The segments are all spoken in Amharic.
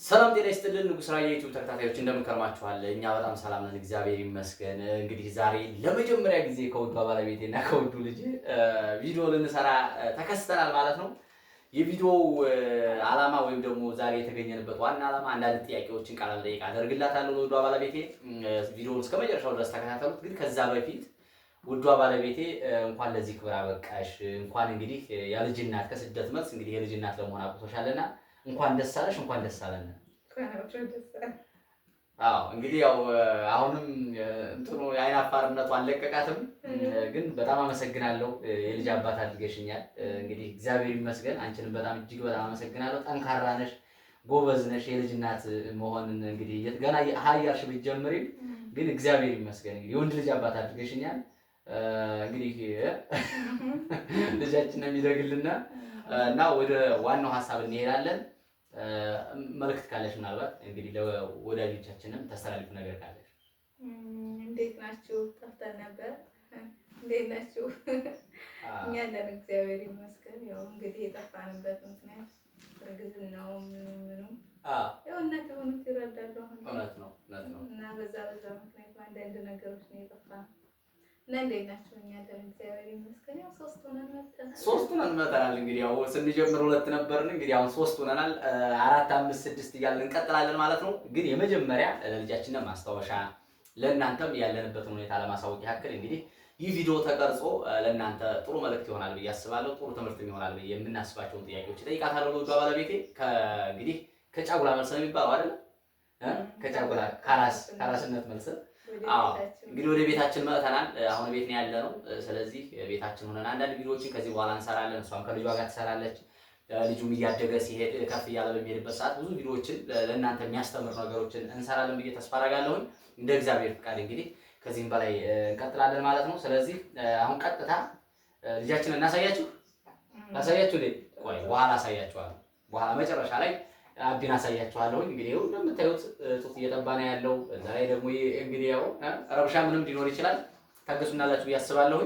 ሰላም ጤና ይስጥልን ንጉስ ራያ ዩቲዩብ ተከታታዮች እንደምን ከርማችኋል? እኛ በጣም ሰላም ነን፣ እግዚአብሔር ይመስገን። እንግዲህ ዛሬ ለመጀመሪያ ጊዜ ከውዷ ባለቤቴና ከውዱ ልጅ ቪዲዮ ልንሰራ ተከስተናል ማለት ነው። የቪዲዮው ዓላማ ወይም ደግሞ ዛሬ የተገኘንበት ዋና ዓላማ አንዳንድ ጥያቄዎችን ቃል መጠይቅ አደርግላታለሁ ለውዷ ባለቤቴ። ቪዲዮውን እስከ መጨረሻው ድረስ ተከታተሉት። ግን ከዛ በፊት ውዷ ባለቤቴ እንኳን ለዚህ ክብር አበቃሽ፣ እንኳን እንግዲህ የልጅ እናት ከስደት መልስ እንግዲህ የልጅ እናት ለመሆን አብቅቶሻልና እንኳን ደስ አለሽ፣ እንኳን ደስ አለን። አዎ እንግዲህ ያው አሁንም እንትኑ የአይን አፋርነቱ አልለቀቃትም፣ ግን በጣም አመሰግናለሁ። የልጅ አባት አድርገሽኛል። እንግዲህ እግዚአብሔር ይመስገን። አንቺንም በጣም እጅግ በጣም አመሰግናለሁ። ጠንካራ ነሽ፣ ጎበዝ ነሽ። የልጅ እናት መሆንን እንግዲህ ገና ሀያልሽ ብትጀምሪም ግን እግዚአብሔር ይመስገን እንግዲህ የወንድ ልጅ አባት አድርገሽኛል። እንግዲህ ልጃችን ነው የሚደግልና እና ወደ ዋናው ሀሳብ እንሄዳለን። መልእክት ካለሽ ምናልባት እንግዲህ ለወዳጆቻችንም ተስተላልፉ ነገር ካለሽ። እንዴት ናችሁ? ጠፍተን ነበር። እንዴት ናችሁ? እኛ አለን እግዚአብሔር ይመስገን። ያው እንግዲህ የጠፋንበት ምክንያት እርግዝናው ምኑ ያው እናት የሆኑት ይረዳሉ። አሁን እውነት ነው እና በዛ ምክንያት በአንዳንድ ነገሮች ነው የጠፋነው። እና እንዴት ናችሁ? እኛ አለን እግዚአብሔር ይመስገን። ያው ሶስት ሆነን መተናል። እንግዲህ ያው ስንጀምር ሁለት ነበርን፣ እንግዲህ አሁን ሶስት ሆነናል። 4፣ 5፣ 6 እያልን እንቀጥላለን ማለት ነው። ግን የመጀመሪያ ለልጃችን ማስታወሻ ለእናንተም ያለንበትን ሁኔታ ለማሳወቅ ያክል እንግዲህ ይህ ቪዲዮ ተቀርጾ ለእናንተ ጥሩ መልእክት ይሆናል ብዬ አስባለሁ። ጥሩ ትምህርት ይሆናል ብዬ የምናስባቸውን ጥያቄዎች እጠይቃታለሁ ለውዷ ባለቤቴ። እንግዲህ ከጫጉላ መልስ ነው የሚባለው አይደል? ከጫጉላ ካራስነት መልስ። አዎ እንግዲህ ወደ ቤታችን መጥተናል። አሁን ቤት ነው ያለነው። ስለዚህ ቤታችን ሆነን አንዳንድ ቪዲዮዎችን ከዚህ በኋላ እንሰራለን። እሷም ከልጇ ጋር ትሰራለች። ልጁም እያደገ ሲሄድ ከፍ እያለ በሚሄድበት ሰዓት ብዙ ቪዲዮዎችን ለእናንተ የሚያስተምር ነገሮችን እንሰራለን ብዬ ተስፋ አደርጋለሁ። እንደ እግዚአብሔር ፍቃድ እንግዲህ ከዚህም በላይ እንቀጥላለን ማለት ነው። ስለዚህ አሁን ቀጥታ ልጃችንን እናሳያችሁ። ቆይ በኋላ አሳያችኋለሁ። በኋላ መጨረሻ ላይ አቢን አሳያችኋለሁ። እንግዲህ ይኸው እንደምታዩት ጡት እየጠባ ነው ያለው። እዛ ላይ ደግሞ እንግዲህ ያው ረብሻ ምንም ሊኖር ይችላል። ታገሱናላችሁ ብዬ አስባለሁ።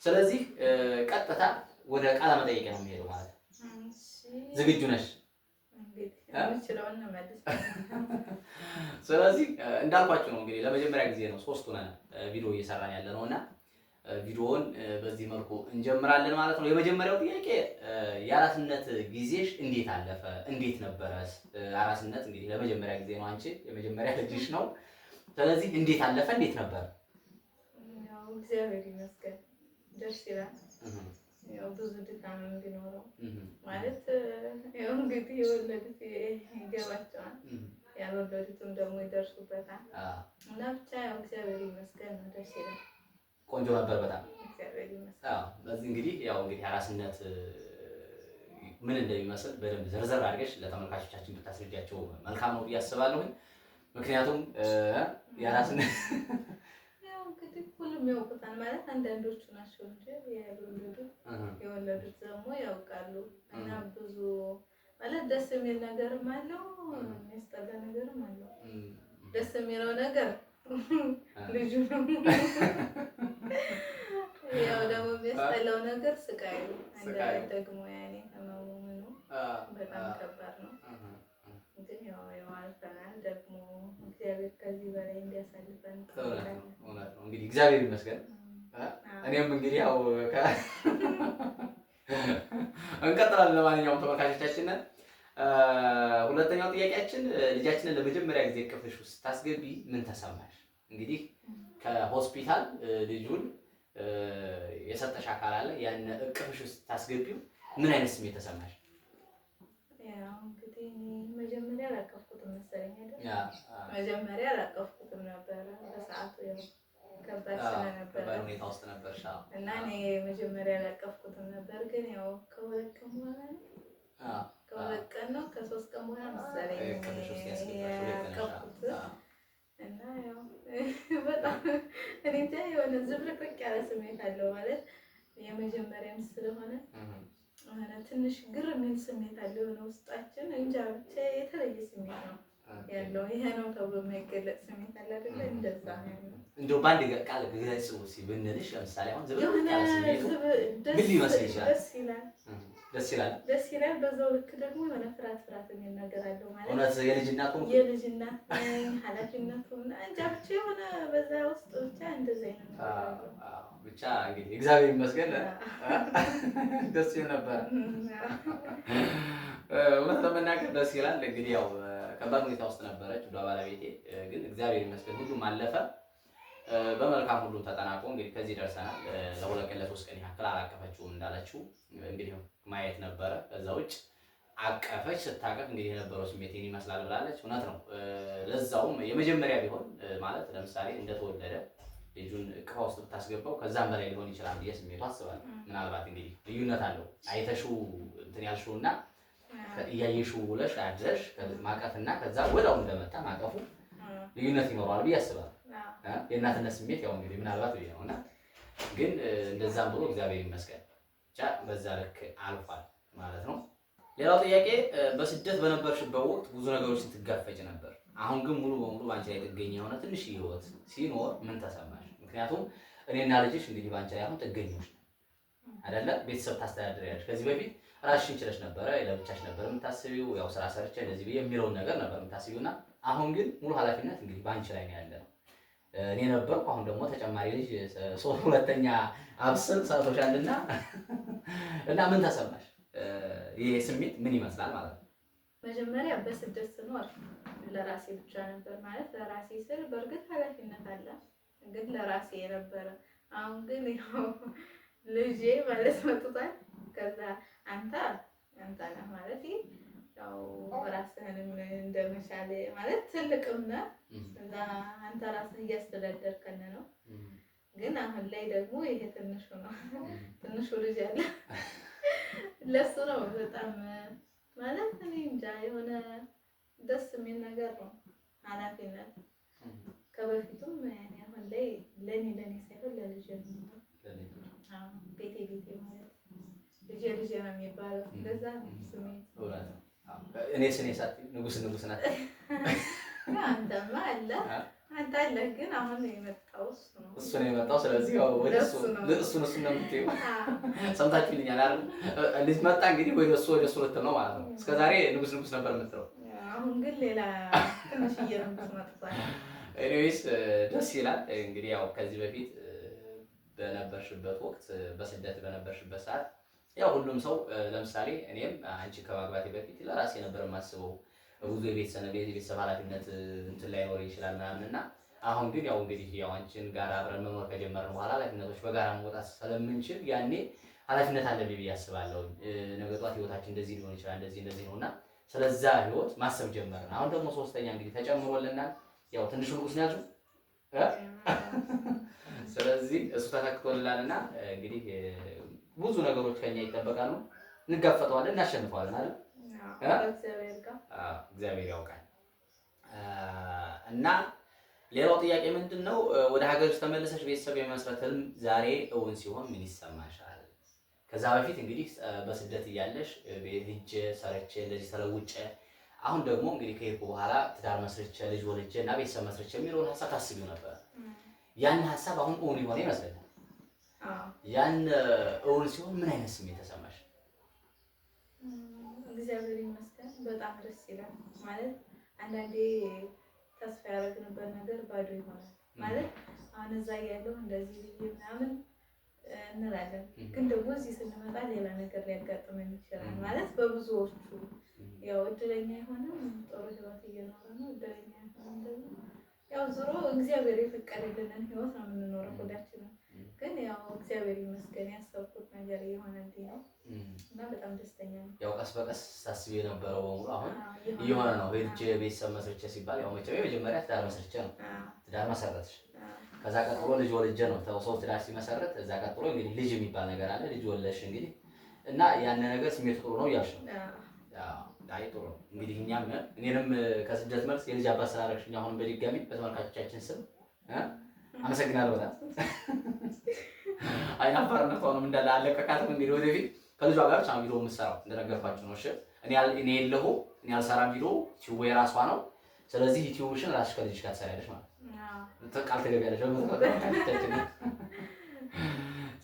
ስለዚህ ቀጥታ ወደ ቃለ መጠይቅ ነው የሚሄደው ማለት ነው። ዝግጁ ነሽ? ስለዚህ እንዳልኳችሁ ነው እንግዲህ ለመጀመሪያ ጊዜ ነው ሶስት ሆነን ቪዲዮ እየሰራን ያለ ነውና ቪዲዮውን በዚህ መልኩ እንጀምራለን ማለት ነው። የመጀመሪያው ጥያቄ የአራስነት ጊዜሽ እንዴት አለፈ? እንዴት ነበረስ? አራስነት እንግዲህ ለመጀመሪያ ጊዜ ነው፣ አንቺ የመጀመሪያ ልጅሽ ነው። ስለዚህ እንዴት አለፈ? እንዴት ነበር? ያው እግዚአብሔር ይመስገን ደስ ይላል። ያው ብዙ ድካም ቢኖረው ማለት ያው እንግዲህ የወለዱት ይገባቸዋል፣ ያልወለዱትም ደግሞ ይደርሱበታል እና ብቻ ያው እግዚአብሔር ይመስገን ደስ ይላል። ቆንጆ ነበር በጣም። እግዚአብሔር ይመስገን። አዎ በዚህ እንግዲህ አራስነት ምን እንደሚመስል በደንብ ዘርዘር አድርገሽ ለተመልካቾቻችን ብታስረጃቸው መልካም ነው ብዬ አስባለሁ። ምክንያቱም የአራስነት ያው እንግዲህ ሁሉም ያውቁታል ማለት አንዳንዶቹ ናቸው እንጂ ያልወለዱት የወለዱት ደግሞ ያውቃሉ። እና ብዙ ማለት ደስ የሚል ነገርም አለው፣ የሚያስጠላ ነገርም አለው። ደስ የሚለው ነገር ልጁ ነው። ያው ደግሞ የሚያስጠላው ነገር ስቃዩ ደግሞ ያኔ ህመሙ ምኑ በጣም ከባድ ነው። ግን ያው አልፈናል። ደግሞ እግዚአብሔር ከዚህ በላይ እንዲያሳልፈን እውነት ነው። እንግዲህ እግዚአብሔር ይመስገን። እኔም እንግዲህ ያው እንቀጥላለን። ለማንኛውም ተመልካቾቻችን ሁለተኛው ጥያቄያችን ልጃችንን ለመጀመሪያ ጊዜ እቅፍሽ ውስጥ ስታስገቢ ምን ተሰማሽ? እንግዲህ ከሆስፒታል ልጁን የሰጠሽ አካል አለ። ያን እቅፍሽ ውስጥ ስታስገቢው ምን አይነት ስሜት ተሰማሽ? ያው እንግዲህ መጀመሪያ አላቀፍኩትም መሰለኝ አይደል? መጀመሪያ አላቀፍኩትም ነበር በሰዓቱ ያው ከባድ ስለነበረ ሁኔታ ውስጥ ነበርሽ እና እኔ መጀመሪያ አላቀፍኩትም ነበር። ግን ያው ከሁለት ቀን በኋላ ከሁለት ቀን ነው ከ3 ቀን በኋላ መሰለኝ ያቀፍኩት እና ያው በጣም እኔ እንጃ የሆነ ዝብርቅርቅ ያለ ስሜት አለው ማለት የመጀመሪያም ስለሆነ ትንሽ ግር የሚል ስሜት አለው የሆነ ውስጣችን እንጃ ብቻ የተለየ ስሜት ነው ያለው። ይሄ ነው ተብሎ የማይገለጽ ስሜት አለ አይደለ? እንደዛ ነው ያለው። እንደው ባንድ ቃል ግለጽ ብንልሽ ለምሳሌ አሁን ዝብርቅርቅ ያለ ስሜት ምን ሊመስል ይችላል? ደስ ይላል ደስ ይላል። በዛው ልክ ደግሞ የሆነ ፍርሃት የሚናገራለሁ ማለት እውነት የልጅ እናት ሆንኩ የልጅ እናት ኃላፊነቱን እንጃ ብቻ የሆነ በዛ ውስጥ ብቻ እንደዚህ አይነት ብቻ እንግዲህ እግዚአብሔር ይመስገን ደስ ይል ነበር። እውነት ለመናገር ደስ ይላል። እንግዲህ ያው ከባድ ሁኔታ ውስጥ ነበረች ባለቤቴ፣ ግን እግዚአብሔር ይመስገን ሁሉም አለፈ በመልካም ሁሉም ተጠናቆ እንግዲህ ከዚህ ደርሰናል። ለሁለት ቀን ለሶስት ቀን ያክል አላቀፈችውም እንዳለችው እንግዲህ ማየት ነበረ። ከዛ ውጭ አቀፈች። ስታቀፍ እንግዲህ የነበረው ስሜት ይመስላል ብላለች። እውነት ነው። ለዛውም የመጀመሪያ ቢሆን ማለት ለምሳሌ እንደተወለደ ልጁን እቅፏ ውስጥ ብታስገባው ከዛም በላይ ሊሆን ይችላል ብዬ ስሜቱ አስባለሁ። ምናልባት እንግዲህ ልዩነት አለው አይተሽው እንትን ያልሽውና እያየሽው ውለሽ አድረሽ ማቀፍና ከዛ ወዳው እንደመጣ ማቀፉ ልዩነት ይኖረዋል ብዬ አስባለሁ። የእናትነት ስሜት ያው እንግዲህ ምናልባት ብዬ ነውና ግን እንደዛም ብሎ እግዚአብሔር ይመስገን ብቻ በዛ ልክ አልፏል ማለት ነው። ሌላው ጥያቄ በስደት በነበርሽበት ወቅት ብዙ ነገሮችን ትጋፈጭ ነበር። አሁን ግን ሙሉ በሙሉ ባንቺ ላይ ጥገኛ የሆነ ትንሽ ህይወት ሲኖር ምን ተሰማሽ? ምክንያቱም እኔና ልጅሽ እንግዲህ ባንቺ ላይ አሁን ጥገኞች አይደለ? ቤተሰብ ታስተዳድሪያለሽ። ከዚህ በፊት ራስሽን ችለሽ ነበረ፣ ለብቻሽ ነበር የምታስቢው፣ ያው ስራ ሰርቼ እንደዚህ የሚለውን ነገር ነበር የምታስቢውና አሁን ግን ሙሉ ኃላፊነት እንግዲህ ባንቺ ላይ ነው ያለው። እኔ ነበርኩ። አሁን ደግሞ ተጨማሪ ልጅ ሁለተኛ አብስል ሰጥቶሻልና እና ምን ተሰማሽ? ይሄ ስሜት ምን ይመስላል ማለት ነው? መጀመሪያ በስደት ስኖር ለራሴ ብቻ ነበር ማለት ለራሴ ስል በእርግጥ ኃላፊነት አለ፣ ግን ለራሴ የነበረ። አሁን ግን ያው ልጄ ማለት መጥቷል። ከዛ አንተ ነህ ማለት ያው ራስህንም እንደመቻል ማለት ትልቅም ነህ። ከዛ አንተ ራስህን እያስተዳደርከን ነው። ግን አሁን ላይ ደግሞ ይሄ ትንሹ ነው። ትንሹ ልጅ አለ ለሱ ነው በጣም ማለት እኔ እንጃ የሆነ ደስ የሚል ነገር ነው ኃላፊነት ከበፊቱም አሁን ላይ ለኔ ሳይሆን ለልጄ ነው። ቤቴ ማለት ልጄ ነው የሚባለው። እንደዛ ነው ስሜት። እኔ ሳት ንጉስ ናት። አንተማ አለ አንተ አለ፣ ግን አሁን የመጣው እሱ ነው የመጣው። ስለዚህ ያው ወደ እሱ ነው የምትይው። ሰምታችሁልኛል አይደል? ልጅ መጣ እንግዲህ ወደ እሱ ልትል ነው ማለት ነው። እስከዛሬ ንጉስ ነበር የምትለው። አሁን ግን ሌላ ትንሽዬ ንጉስ መጥቷል። ኤኒዌይስ ደስ ይላል። እንግዲህ ያው ከዚህ በፊት በነበርሽበት ወቅት በስደት በነበርሽበት ሰዓት ያው ሁሉም ሰው ለምሳሌ እኔም አንቺ ከማግባቴ በፊት ለራሴ ነበር የማስበው ብዙ የቤተሰብ ኃላፊነት እንትን ላይ ኖር ይችላል ምናምን እና አሁን ግን ያው እንግዲህ ያው አንቺን ጋር አብረን መኖር ከጀመርን በኋላ ኃላፊነቶች በጋራ መውጣት ስለምንችል ያኔ ኃላፊነት አለብኝ ብዬ አስባለሁ። ነገ ጧት ህይወታችን እንደዚህ ሊሆን ይችላል እንደዚህ ነውና ስለዛ ህይወት ማሰብ ጀመርን። አሁን ደግሞ ሶስተኛ እንግዲህ ተጨምሮልናል። ያው ትንሽ ንጉስ ነው ያልሽው ስለዚህ እሱ ተተክቶልናልና እንግዲህ ብዙ ነገሮች ከኛ ይጠበቃሉ። እንጋፈጠዋለን፣ እናሸንፈዋለን አይደል? እግዚአብሔር ያውቃል። እና ሌላው ጥያቄ ምንድነው ወደ ሀገርሽ ተመልሰሽ ቤተሰብ የመስረት ህልም ዛሬ እውን ሲሆን ምን ይሰማሻል? ከዛ በፊት እንግዲህ በስደት እያለሽ ሄጄ ሰርቼ እንደዚህ ተለውጬ አሁን ደግሞ እንግዲህ ከሄድኩ በኋላ ትዳር መስርቼ ልጅ ወልጄ እና ቤተሰብ መስርቼ የሚለውን ሀሳብ ታስቢው ነበር። ያን ሀሳብ አሁን እውን ይሆን ይመስለኛል። ያን እውን ሲሆን ምን አይነት ስሜት ተሰማሽ? እግዚአብሔር ይመስገን በጣም ደስ ይላል። ማለት አንዳንዴ ተስፋ ያደረግንበት ነገር ባዶ ይሆናል። ማለት አሁን እዛ ያለው እንደዚህ ምናምን እንላለን፣ ግን ደግሞ እዚህ ስንመጣ ሌላ ነገር ሊያጋጥመን ይችላል። ማለት በብዙዎቹ ያው እድለኛ የሆነም ጥሩ ህይወት እየኖረ ነው፣ እድለኛ የሆነም ደግሞ ያው ዞሮ እግዚአብሔር የፈቀደልንን ህይወት ነው የምንኖረው ሁላችንም። ግን ያው እግዚአብሔር ይመስገን ያሰብኩት ነገር የሆነልኝ ነው እና በጣም ደስተኛ ነኝ። ያው ቀስ በቀስ ሳስብ የነበረው በሙሉ አሁን እየሆነ ነው። ሄጄ ቤተሰብ መስርቼ ሲባል ያው መቼም የመጀመሪያ ትዳር መስርቼ ነው። ትዳር መሰረትሽ፣ ከዛ ቀጥሎ ልጅ ወልጄ ነው። ሰው ትዳር ሲመሰረት እዛ ቀጥሎ እንግዲህ ልጅ የሚባል ነገር አለ። ልጅ ወለሽ እንግዲህ እና ያን ነገር ስሜት ጥሩ ነው እያልሽ ነው። አይ ጥሩ ነው እንግዲህ እኔንም ከስደት መልስ የልጅ አባት ስላደረግሽኝ አሁንም በድጋሚ በተመልካቾቻችን ስም አመሰግናለሁ በጣም። አይናፋርነት ሆኖም እንዳለ አለቀቃትም። እንግዲህ ወደፊት ከልጇ ጋር ብቻ ቪዲዮ የምትሰራው እንደነገርኳችሁ ነው። እሺ እኔ የለሁም፣ እኔ አልሰራም። ቪዲዮ ቲዩብ የራሷ ነው። ስለዚህ ዩቲዩብሽን ራስሽ ከልጅሽ ጋር ትሰሪያለሽ ማለት ነው። ቃል ትገቢያለሽ።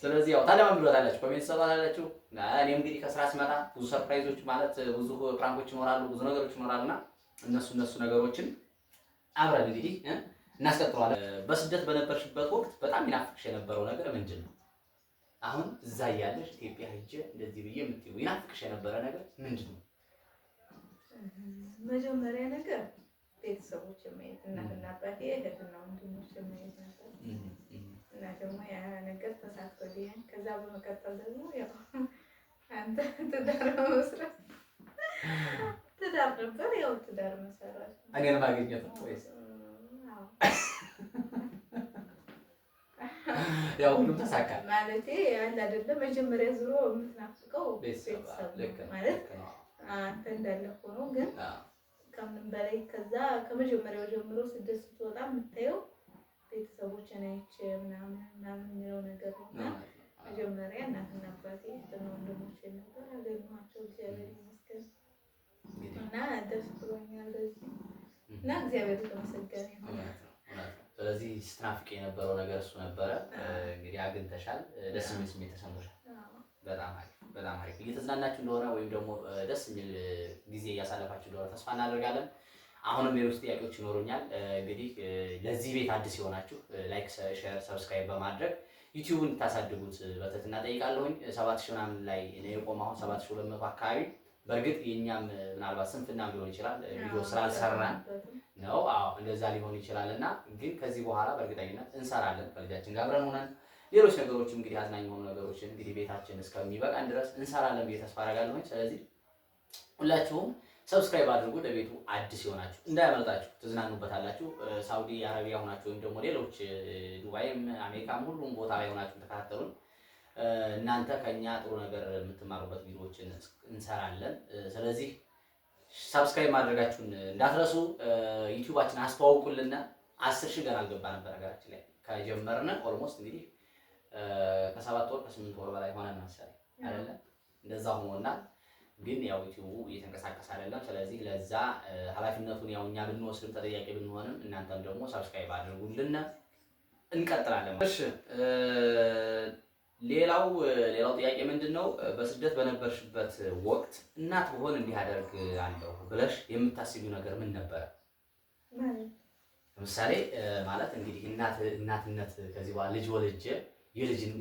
ስለዚህ ያው ታለማምዱታላችሁ፣ ኮሜንት ሰጣላችሁ። እኔም እንግዲህ ከስራ ስመጣ ብዙ ሰርፕራይዞች ማለት ብዙ ፕራንኮች ይኖራሉ፣ ብዙ ነገሮች ይኖራሉና እነሱ ነገሮችን አብረን እንግዲህ እናስቀጥለዋለን። በስደት በነበርሽበት ወቅት በጣም ይናፍቅሽ የነበረው ነገር ምንድን ነው? አሁን እዛ እያለሽ ኢትዮጵያ ሄጄ እንደዚህ ብዬ የምትይው ይናፍቅሽ የነበረ ነገር ምንድን ነው? መጀመሪያ ነገር ቤተሰቦች ማየት፣ እናትና አባቴ፣ እህትና ወንድሞች ማየት ነበር እና ደግሞ ያ ነገር ተሳክቶልኛል። ከዛ በመቀጠል ደግሞ ያው አንተ ትዳር መስራት ትዳር ነበር፣ ያው ትዳር መሰረት እኔን ማግኘት ነው ወይስ? ያው ሁሉም ተሳካ ማለቴ አንድ አይደለም። መጀመሪያ ዙሮ የምትናፍቀው ቤተሰብ ማለት አንተ እንዳለ ሆኖ ግን ከምንም በላይ ከዛ ከመጀመሪያው ጀምሮ ስደት ስትወጣ የምታየው ቤተሰቦችን አይቼ ምናምን የሚለው ነገር ነው። እና መጀመሪያ እናትና አባቴ እና ወንድሞቼ ነበር አገኘኋቸው፣ እግዚአብሔር ይመስገን እና ደስ ብሎኛል በዚህ እና እግዚአብሔር የተመሰገነ ይሁን። ስለዚህ ስትናፍቅ የነበረው ነገር እሱ ነበረ። እንግዲህ አግኝተሻል፣ ደስ የሚል ስሜት ተሰምቶሻል። በጣም አሪፍ በጣም አሪፍ። እየተዝናናችሁ እንደሆነ ወይም ደግሞ ደስ የሚል ጊዜ እያሳለፋችሁ እንደሆነ ተስፋ እናደርጋለን። አሁንም ሌሎች ጥያቄዎች ይኖሩኛል። እንግዲህ ለዚህ ቤት አዲስ የሆናችሁ ላይክ፣ ሼር፣ ሰብስክራይብ በማድረግ ዩቲዩብን ታሳድጉት በትህትና ጠይቃለሁኝ። 7000 ምናምን ላይ ነው የቆመው፣ አሁን 7200 አካባቢ። በእርግጥ የኛም ምናልባት ስንፍናም ሊሆን ይችላል ቪዲዮ ስላልሰራን ነው። አዎ እንደዛ ሊሆን ይችላል እና ግን ከዚህ በኋላ በእርግጠኝነት እንሰራለን ከልጃችን ጋር አብረን ሆነን ሌሎች ነገሮችም እንግዲህ አዝናኝ የሆኑ ነገሮችን እንግዲህ ቤታችን እስከሚበቃን ድረስ እንሰራለን ብዬ ተስፋ አደርጋለሁ። ስለዚህ ሁላችሁም ሰብስክራይብ አድርጉ። ለቤቱ አዲስ የሆናችሁ እንዳያመልጣችሁ፣ ትዝናኑበታላችሁ። ሳውዲ አረቢያ ሆናችሁ ወይም ደግሞ ሌሎች ዱባይም አሜሪካም ሁሉም ቦታ ላይ ሆናችሁ ተከታተሉን። እናንተ ከኛ ጥሩ ነገር የምትማሩበት ቪዲዮዎችን እንሰራለን። ስለዚህ ሰብስክራይብ ማድረጋችሁን እንዳትረሱ። ዩቲዩባችን አስተዋውቁልና 10,000 ገና አልገባ ነበር ነገራችን ላይ ከጀመርነ ኦልሞስት እንግዲህ ከ7 ወር ከ8 ወር በላይ ሆነን መሰለኝ አይደለ? እንደዛ ሆኖና ግን ያው ዩቲዩቡ እየተንቀሳቀሰ አይደለም። ስለዚህ ለዛ ኃላፊነቱን ያው እኛ ብንወስድም ተጠያቂ ብንሆንም እናንተም ደግሞ ሰብስክራይብ አድርጉልን። እንቀጥላለን። እሺ ሌላው ጥያቄ ምንድነው? በስደት በነበርሽበት ወቅት እናት ብሆን እንዲህ አደርጋለሁ ብለሽ የምታስቢው ነገር ምን ነበረ? ለምሳሌ ማለት እንግዲህ እናትነት ከዚህ በኋላ ልጅ ወልጄ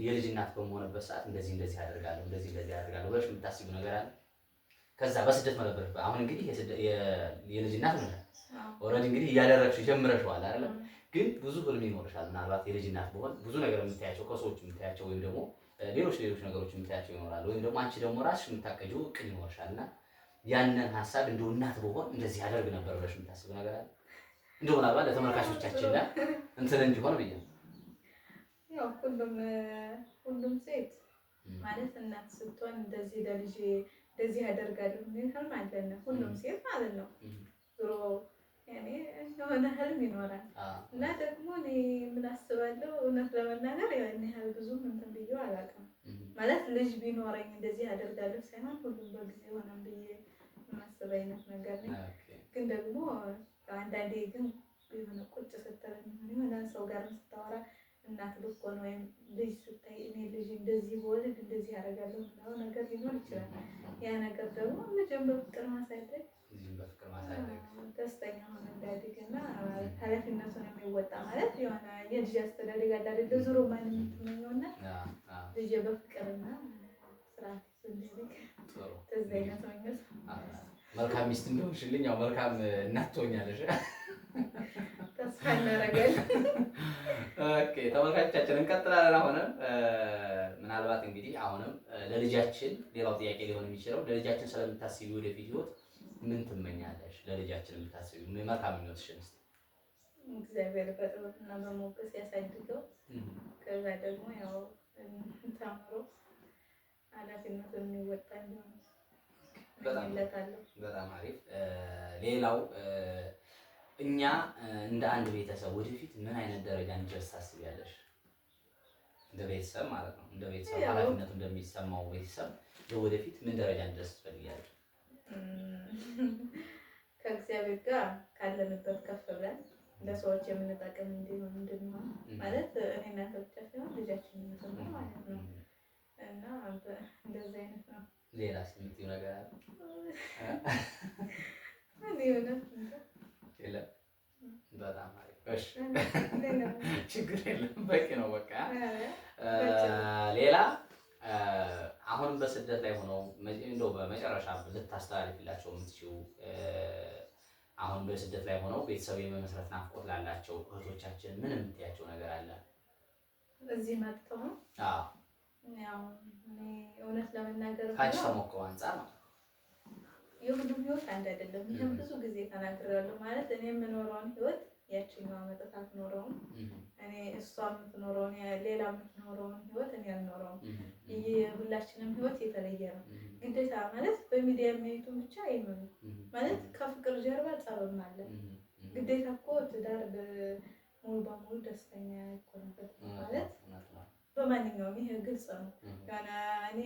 የልጅ እናት በመሆንበት ሰዓት እንደዚህ አደርጋለሁ ብለሽ የምታስቢው ነገር አለ? ከዛ በስደት መነበርሽ አሁን እንግዲህ የልጅ እናት ነሽ። ኦልሬዲ እንግዲህ እያደረግሽ ጀምረሽዋል አይደል? ግን ብዙ ህልም ይኖርሻል። ምናልባት የልጅ እናት ብሆን ብዙ ነገር የምታያቸው ከሰዎች የምታያቸው ወይም ደግሞ ሌሎች ነገሮች የምታያቸው ይኖራሉ። ወይም ደግሞ አንቺ ደግሞ ራስሽ የምታቀጂው እቅድ ይኖርሻልና ያንን ሀሳብ እንደው እናት ብሆን እንደዚህ አደርግ ነበር ብለሽ የምታስቢው ነገር አለ? እንደው ምናልባት ለተመልካቾቻችን እንትን እንዲሆን ብዬ ነው። ያው ሁሉም ሴት ማለት እናት ስትሆን እንደዚህ ለልጅ እንደዚህ አደርጋለሁ ምን ማለት ነው? ሁሉም ሴት ማለት ነው ዞሮ ያኔ የሆነ ህልም ይኖራል። እና ደግሞ እኔ ምን አስባለሁ እውነት ለመናገር ያን ያህል ብዙም እንትን ብዬው አላውቅም። ማለት ልጅ ቢኖረኝ እንደዚህ አደርጋለሁ ሳይሆን ሁሉም በጊዜ ሆነም ብዬ የማስብ አይነት ነገር ነው። ግን ደግሞ አንዳንዴ ግን የሆነ ቁጭ ስትል የሆነ ሰው ጋር ስታወራ እናት ልትሆን ወይም ልጅ ስታይ እኔ ልጅ እንደዚህ በወልድ እንደዚህ አደርጋለሁ ምናምን ነገር ሊኖር ይችላል። ያ ነገር ደግሞ ልጅን በፍቅር ማሳደግ ደስተኛ ሆነ እንዳያድግና ኃላፊነቱን የሚወጣ ማለት የሆነ የልጅ አስተዳደግ አለ አይደለ? ዙሮ ማንም የምትመኘውና ልጅ በፍቅርና ስርዓት እንዲያድግ እንደዚህ አይነት ምኞት። መልካም ሚስት እንደሆንሽልኝ ያው መልካም እናት ትሆኛለሽ ተስፋ እናደርጋለን። ኦኬ ተመልካቾቻችን እንቀጥላለን። አሁንም ምናልባት እንግዲህ አሁንም ለልጃችን ሌላው ጥያቄ ሊሆን የሚችለው ለልጃችን ስለምታስቢው ወደፊት ህይወት ምን ትመኛለሽ? ለልጃችን የምታስቢው መልካም ምኞትሽን እስኪ። እግዚአብሔር በጥበብና በሞገስ ያሳድገው። ከዛ ደግሞ ያው ተምሮ ኃላፊነቱን የሚወጣ እንዲሆን በጣም አሪፍ። ሌላው እኛ እንደ አንድ ቤተሰብ ወደፊት ምን አይነት ደረጃ እንድረስ ታስቢያለሽ? እንደ ቤተሰብ ማለት ነው። እንደ ቤተሰብ ኃላፊነቱ እንደሚሰማው ቤተሰብ ወደፊት ምን ደረጃ እንድረስ ትፈልጊያለሽ? ከእግዚአብሔር ጋር ካለንበት ከፍ ብለን ለሰዎች የምንጠቅም እንድንሆን ማለት እኔ እናንተ ብቻ ሳይሆን ልጃችንን ጭምር ማለት ነው። እና እንደዚህ አይነት ነው። ሌላ የምትይው ነገር አለ? የለም። በጣም አሪፍ። እሺ ችግር የለም፣ በቂ ነው በቃ። ሌላ አሁንም በስደት ላይ ሆነው እንደው በመጨረሻ ልታስተላልፍላቸው የምትችይው አሁን በስደት ላይ ሆነው ቤተሰብ የመመስረት ናፍቆት ላላቸው እህቶቻችን ምን የምትያቸው ነገር አለ? እዚህ መጥተው ነው? አዎ ያው እኔ እውነት ለመናገር ካንቺ ተሞክሮ አንፃር ነው። የሁሉም ህይወት አንድ አይደለም። ይሄን ብዙ ጊዜ ተናግሬያለሁ። ማለት እኔ የምኖረውን ህይወት ያቺኛዋ መጥታ አትኖረውም። እኔ እሷ የምትኖረውን ሌላ የምትኖረውን ህይወት እኔ አልኖረውም። የሁላችንም ህይወት የተለየ ነው። ግዴታ ማለት በሚዲያ የሚያዩትን ብቻ አይመኑ ማለት ከፍቅር ጀርባ ጸብም አለ። ግዴታ እኮ ትዳር ሙሉ በሙሉ ደስተኛ ይኮንበት ማለት በማንኛውም ይሄ ግልጽ ነው። ገና እኔ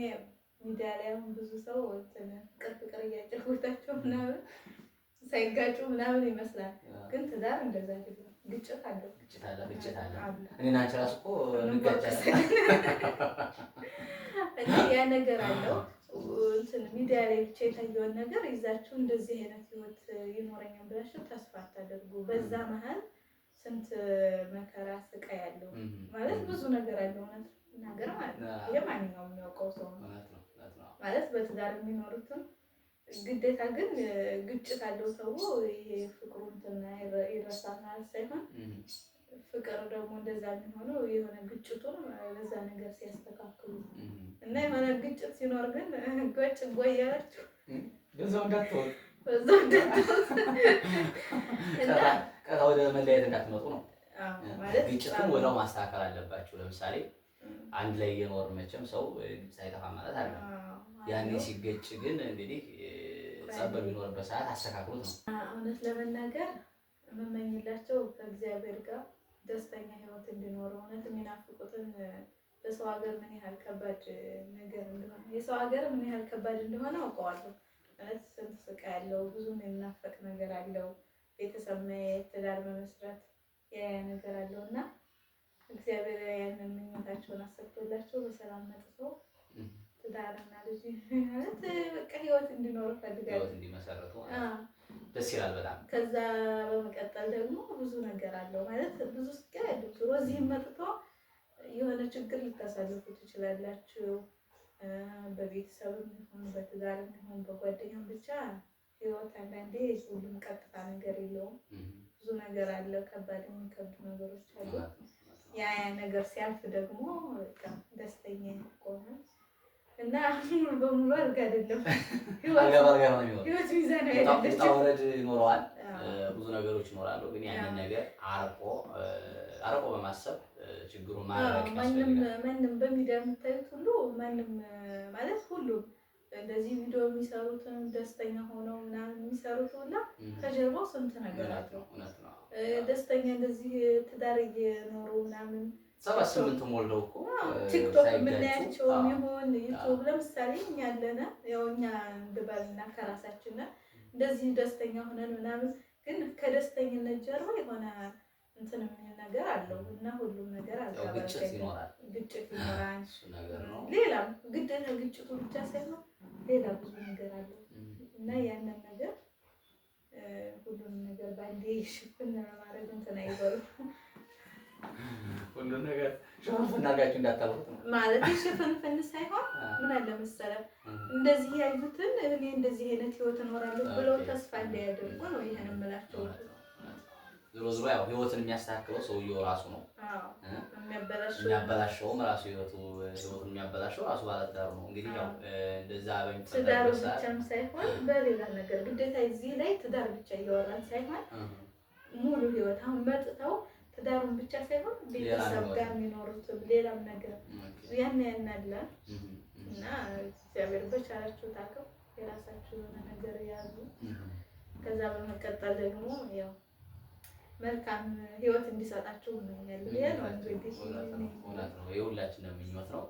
ሚዲያ ላይ ብዙ ሰው ፍቅር እያጫወታቸው ምናምን ሳይጋጩ ምናምን ይመስላል። ግን ትዳር እንደዛ አይደለም። ግጭት አለ። እኔና አንቺ እራሱ እኮ እንጋጫለን። ያ ነገር አለው። ሚዲያ ላይ ብቻ የታየውን ነገር ይዛችሁ እንደዚህ አይነት ህይወት ይኖረኛል ብላችሁ ተስፋ አታደርጉ። በዛ መሀል ስንት መከራ ስቃይ ያለው ማለት ብዙ ነገር አለው። እውነት ነገር ማለት ነው። የማንኛውም የሚያውቀው ሰው ነው ማለት በትዳር የሚኖሩትም ግዴታ ግን ግጭት አለው ተብሎ ይሄ ፍቅሩ እንትን ይረሳል ማለት ሳይሆን ፍቅር ደግሞ እንደዛ የሚሆነው የሆነ ግጭቱን በዛ ነገር ሲያስተካክሉ እና የሆነ ግጭት ሲኖር ግን ጎጭ ጎያላችሁ በዛው እንዳትወጡ እና ወደ መለያየት እንዳትመጡ ነው ማለት ግጭቱን ወዲያው ማስተካከል አለባችሁ። ለምሳሌ አንድ ላይ እየኖር መቼም ሰው ግጭት አይጠፋም ማለት አይደለም። ያኔ ሲገጭ ግን እንግዲህ ጸብ በሚኖርበት ሰዓት አስተካክሉት ነው። እውነት ለመናገር የምመኝላቸው ከእግዚአብሔር ጋር ደስተኛ ህይወት እንዲኖሩ እውነት የሚናፍቁትን በሰው ሀገር ምን ያህል ከባድ ነገር እንደሆነ የሰው ሀገር ምን ያህል ከባድ እንደሆነ አውቀዋለሁ። ማለት ስንት ስቃይ ያለው ብዙ የሚናፈቅ ነገር አለው። ቤተሰብ ማየት፣ ትዳር መመስረት ያ ነገር አለው እና እግዚአብሔር ያንን ምኞታቸውን አሰብቶላቸው በሰላም መጥተው ትዳርና ልጅ ማለት በቃ ህይወት እንዲኖሩ ፈልጋለሁ። ህይወት እንዲመሰረቱ ደስ ይላል በጣም። ከዛ በመቀጠል ደግሞ ብዙ ነገር አለው ማለት ብዙ ስቃይ አለው። ዞሮ እዚህም መጥቶ የሆነ ችግር ልታሳልፉ ትችላላችሁ። በቤተሰብም ይሁን በትዳርም ይሁን በጓደኛም ብቻ ህይወት አንዳንዴ ሁሉም ቀጥታ ነገር የለውም። ብዙ ነገር አለ። ከባድ የሚከብዱ ነገሮች አሉ። ያ ነገር ሲያልፍ ደግሞ በቃ ደስተኛ ሆነ እና ሙሉ በሙሉ አልጋ አይደለም ህይወት ሚዛን አይደለም። ውጣ ውረድ ይኖረዋል። ብዙ ነገሮች ይኖራሉ። ግን ያንን ነገር አርቆ በማሰብ ችግሩን ማረቅ ያስፈልጋል። ማንም በሚዲያ የምታዩት ሁሉ ማንም ማለት ሁሉም እንደዚህ ቪዲዮ የሚሰሩትን ደስተኛ ሆነው ምናምን የሚሰሩት ሁላ ከጀርባው ስንት ነገር አለው። ደስተኛ እንደዚህ ትዳር እየኖሩ ምናምን 78 ሞልደው እኮ ቲክቶክ የምናያቸው ይሁን ዩቲዩብ ለምሳሌ እኛ ያለነ ያው እኛ እንደባልና ከራሳችን እንደዚህ ደስተኛ ሆነን ምናምን ግን ከደስተኝነት ጀርባ የሆነ እንትን ምን ነገር አለው እና ሁሉም ነገር አለው። ግጭት ይኖራል። ሌላም ግዴታ ግጭቱ ብቻ ሳይሆን ሌላ ብዙ ነገር አለው እና ያንን ነገር ሁሉንም ነገር ባንዴ ሽፍን ለማድረግ እንትን አይበሉ። ሁሉን ነገር ሽፍን አድርጋችሁ እንዳታልፉት ነው ማለት። ሽፍን ሳይሆን ምን አለ መሰለህ እንደዚህ ያዩትን እኔ እንደዚህ አይነት ህይወት እኖራለሁ ብለው ተስፋ እንዳያደርጉ ነው ይሄን እምላቸው። ዞሮ ዞሮ ያው ህይወትን የሚያስተካክለው ሰውየው ራሱ ነው። የሚያበላሸውም ራሱ ህይወቱን የሚያበላሸው ራሱ ባለትዳሩ ነው። እንግዲህ ያው እንደዛ በሚፈጠርበት ሰዓት ብቻም ሳይሆን በሌላ ነገር ግዴታ እዚህ ላይ ትዳር ብቻ እያወራን ሳይሆን ሙሉ ህይወት አሁን መጥተው ትዳሩን ብቻ ሳይሆን ቤተሰብ ጋር የሚኖሩትም ሌላም ነገር ያን አለ እና እግዚአብሔር በቻላችሁ ታውቀው የራሳችሁ የሆነ ነገር ያዙ። ከዛ በመቀጠል ደግሞ ያው መልካም ህይወት እንዲሰጣችሁ ነው ያለው። ይሄ ነው እንግዲህ እውነት ነው። የሁላችንም ምኞት ነው።